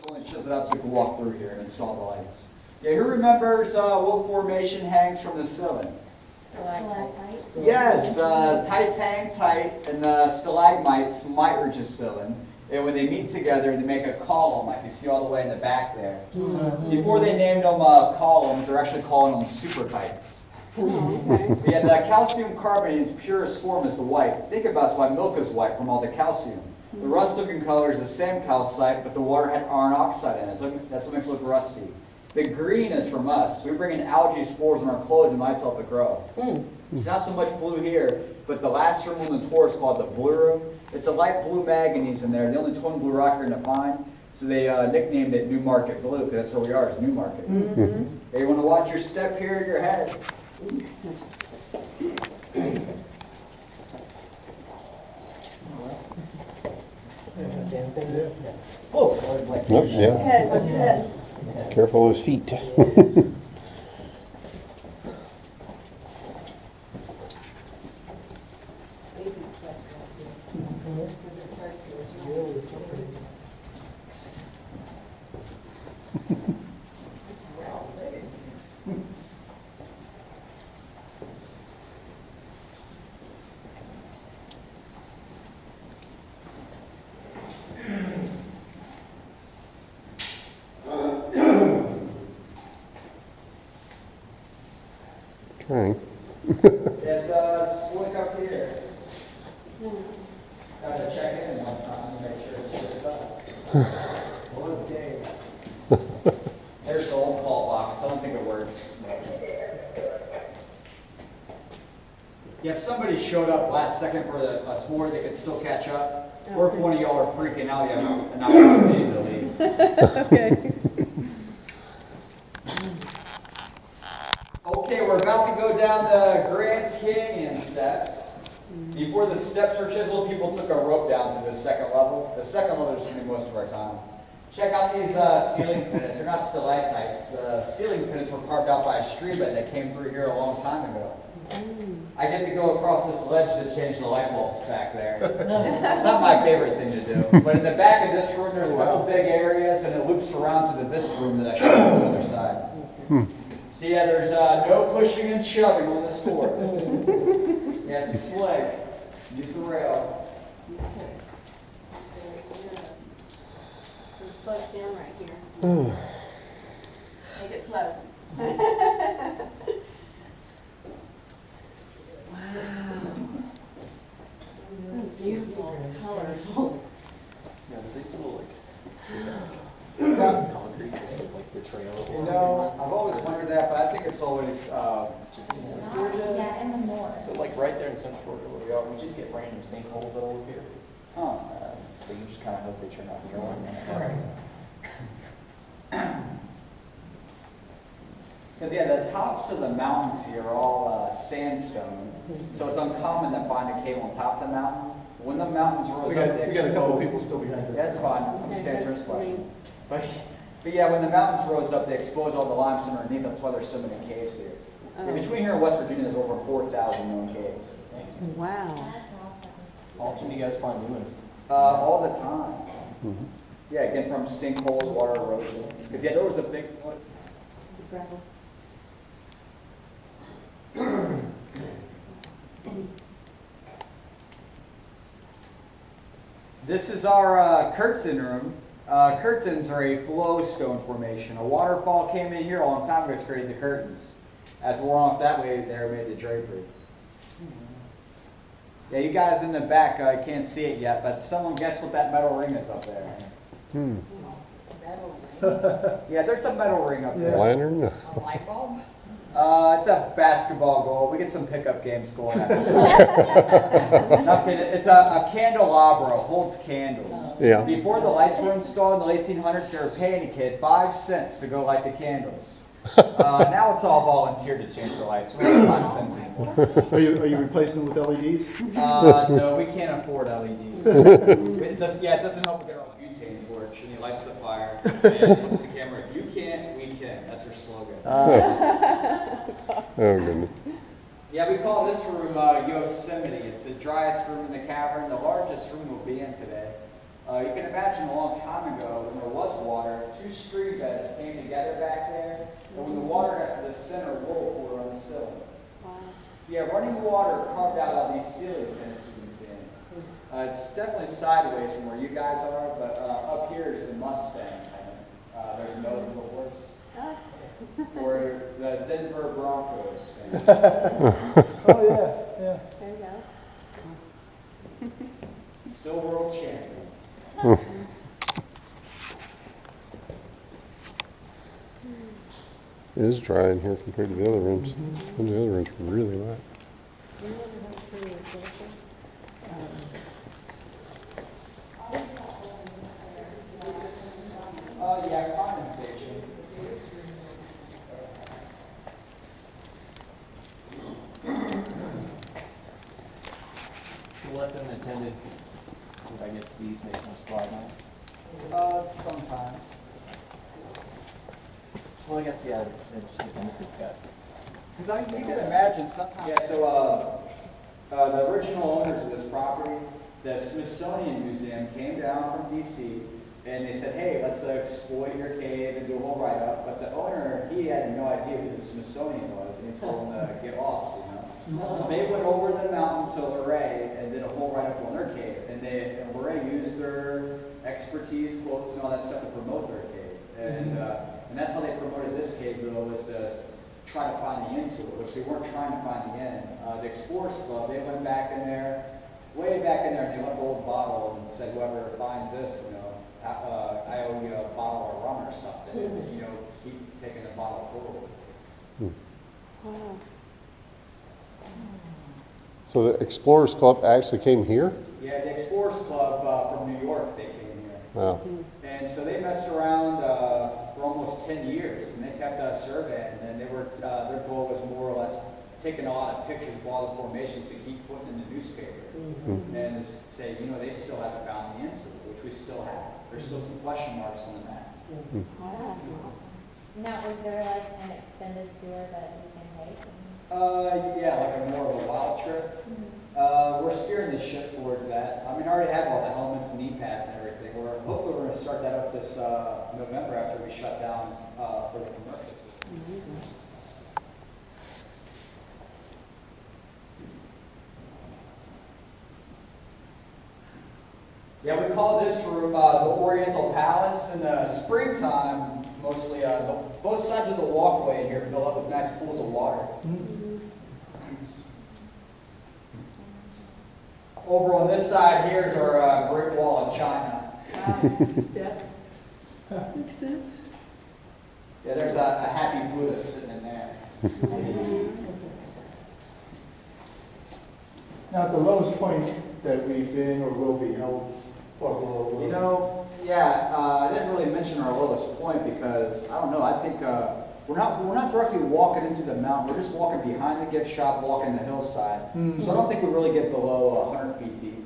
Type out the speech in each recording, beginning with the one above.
Only chisel it out so you can walk through here and install the lights. Yeah, who remembers what formation hangs from the ceiling? Stalactites. Yes, the tights hang tight, and the stalagmites might reach a ceiling. And when they meet together, they make a column, like you see all the way in the back there. Before they named them columns, they're actually calling them super tights. Yeah, the calcium carbonate in its purest form is the white. Think about it, why milk is white from all the calcium. The rust-looking color is the same calcite, but the water had iron oxide in it. So that's what makes it look rusty. The green is from us. We bring in algae spores in our clothes and mites help it grow. It's not so much blue here, but the last room on the tour is called the blue room. It's a light blue manganese in there, the only twin blue rock you're going to find. So they nicknamed it New Market Blue, because that's where we are, is New Market. Hey, you want to watch your step here in your head? Oh, yeah. Careful of his feet. Trying. It's slick up here. Gotta check in one time to make sure it's just us. Well, it's Dave. There's the old call box. I don't think it works. Yeah, if somebody showed up last second for a tour, they could still catch up. Or if one of y'all are freaking out, you have an opportunity to leave. Okay. Okay, we're about to go down the Grand Canyon steps. Before the steps were chiseled, people took a rope down to the second level. The second level is spending most of our time. Check out these ceiling pennants. They're not stalactites. The ceiling pennants were carved out by a streambed that came through here a long time ago. I get to go across this ledge to change the light bulbs back there. It's not my favorite thing to do. But in the back of this room, there's a couple big areas, and it loops around to this room that I showed you on the other side. So yeah, there's no pushing and shoving on this tour. Yeah, it's slick. Use the rail. Slow it down right here. Make it slow. Wow. That's beautiful. Colorful. Yeah, but they still like concrete, just like the trail. You know, I've always wondered that, but I think it's always Just Yeah, in the north. but like right there in Central Florida where we are, we just get random sinkholes that'll appear. So you just kind of hope they turn out your one. because yeah, the tops of the mountains here are all sandstone, so it's uncommon to find a cave on top of the mountain. When the mountains rose We got up, they a couple exposed- people still behind us. That's fine. I'm just answering this question. But yeah, when the mountains rose up, they exposed all the limestone underneath. That's why there's so many caves here. Yeah, between here and West Virginia, there's over 4,000 known caves. Wow. That's awesome. How often do you guys find new ones? All the time. Yeah, again, from sinkholes, water erosion. Because yeah, there was a big flood. Gravel. This is our curtain room. Curtains are a flowstone formation. A waterfall came in here a long time ago. It's created the curtains. As we're off that way, there made the drapery. Yeah, you guys in the back can't see it yet, but someone guess what that metal ring is up there. Yeah, there's a metal ring up there. Lantern? A light bulb? It's a basketball goal. We get some pickup games going. Not kidding. It's a candelabra. It holds candles. Yeah. Before the lights were installed in the 1800s, they were paying a kid 5 cents to go light the candles. Now it's all volunteer to change the lights. We don't have 5 cents anymore. Are you replacing them with LEDs? No, we can't afford LEDs. It doesn't help get our butane torch and he lights the fire. And looks at the camera. You can't, we can. That's our slogan. Oh, goodness. Yeah, we call this room Yosemite. It's the driest room in the cavern, the largest room we'll be in today. You can imagine a long time ago when there was water, two stream beds came together back there, and when the water got to the center, whirlpool on the ceiling. Wow. So yeah, running water carved out all these ceiling pins you can see. It's definitely sideways from where you guys are, but up here is the Mustang. There's nose of the horse. Or the Denver Broncos fan. Oh, yeah, yeah. There you go. Still world champions. It is dry in here compared to the other rooms. And the other rooms are really wet. Yeah, condensation. So left unattended, I guess these make more slide now. Sometimes. Well, I guess, yeah, it just depends if it's got. Because you can imagine sometimes. Yeah, so the original owners of this property, the Smithsonian Museum, came down from DC and they said, hey, let's exploit your cave and do a whole write-up. But the owner, he had no idea who the Smithsonian was, and he told them to get lost, you know. So they went over the mountain to Luray and did a whole write-up on their cave. And Luray used their expertise, quotes, and all that stuff to promote their cave. And that's how they promoted this cave, though, was to try to find the end to it, which they weren't trying to find the end. The Explorers Club, they went back in there, way back in there, and they left the old bottle and said, whoever finds this, you know, I owe you a bottle of rum or something, and, you know, keep taking the bottle forward. Wow. So the Explorers Club actually came here? Yeah, the Explorers Club from New York, they came here. Wow. And so they messed around for almost 10 years, and they kept us surveying, and they were, their goal was more or less taking a lot of pictures of all the formations to keep putting in the newspaper. And say, you know, they still haven't found the answer, which we still have. There's still some question marks on the map. Wow. Now, is there like an extended tour that you can take? Yeah, like a more of a wild trip. We're steering the ship towards that. I mean, I already have all the helmets and knee pads and everything. Hopefully we're going to start that up this November after we shut down for the commercial. Yeah, we call this room the Oriental Palace. In the springtime, mostly both sides of the walkway in here fill up with nice pools of water. Over on this side here is our Great Wall of China. Yeah. Makes sense. Yeah, there's a happy Buddha sitting in there. Now, at the lowest point that we've been or will be, how far below? You know, yeah, I didn't really mention our lowest point because, I don't know, I think we're not directly walking into the mountain. We're just walking behind the gift shop, walking the hillside. So I don't think we really get below 100 feet deep.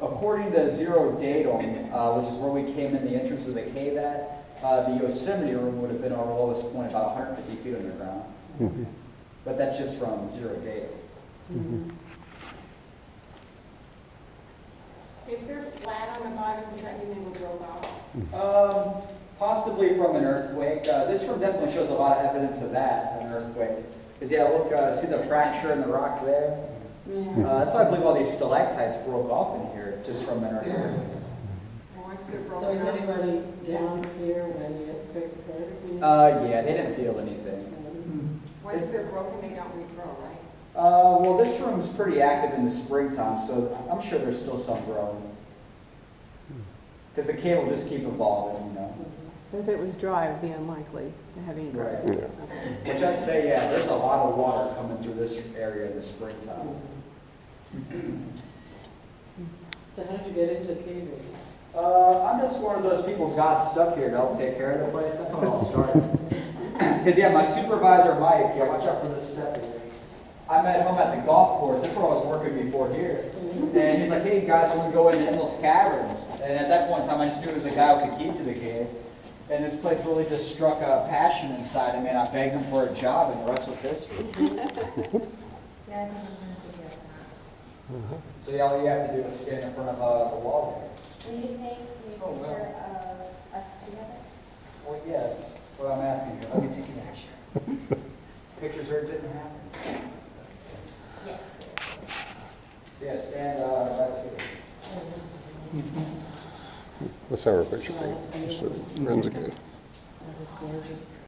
According to Zero Datum, which is where we came in the entrance of the cave at, the Yosemite room would have been our lowest point, about 150 feet underground. But that's just from Zero Datum. If they're flat on the bottom, does that mean they were broke off? Possibly from an earthquake. This room definitely shows a lot of evidence of that, an earthquake. Because yeah, look, see the fracture in the rock there? That's why I believe all these stalactites broke off in here, just from an earthquake. Once they're broken So is off. anybody down here when the earthquake occurred? Yeah, they didn't feel anything. Once they're broken, they don't regrow, right? Well, this room is pretty active in the springtime, so I'm sure there's still some growing. Because the cave will just keep evolving, you know. If it was dry, it would be unlikely to have any growth. Right. Which I say, yeah, there's a lot of water coming through this area in the springtime. So how did you get into the cave? I'm just one of those people who got stuck here to help take care of the place. That's when it all started. Because, yeah, my supervisor, Mike, yeah, watch out for this step here. I met him at the golf course. That's where I was working before here. And he's like, hey, guys, I want to go into EndlessCaverns. And at that point in time, I just knew it was the guy with the key to the cave. And this place really just struck a passion inside of me. And I begged him for a job, and the rest was history. Yeah, I think I'm going to figure out that. So yeah, all you have to do is stand in front of the wall there. Will you take a Oh, well. picture of us together? Well, yeah, that's what I'm asking you. Let me take a picture. Pictures or it didn't happen. Yes. So yeah, stand right here. Let's have our picture. Friends again. That was gorgeous.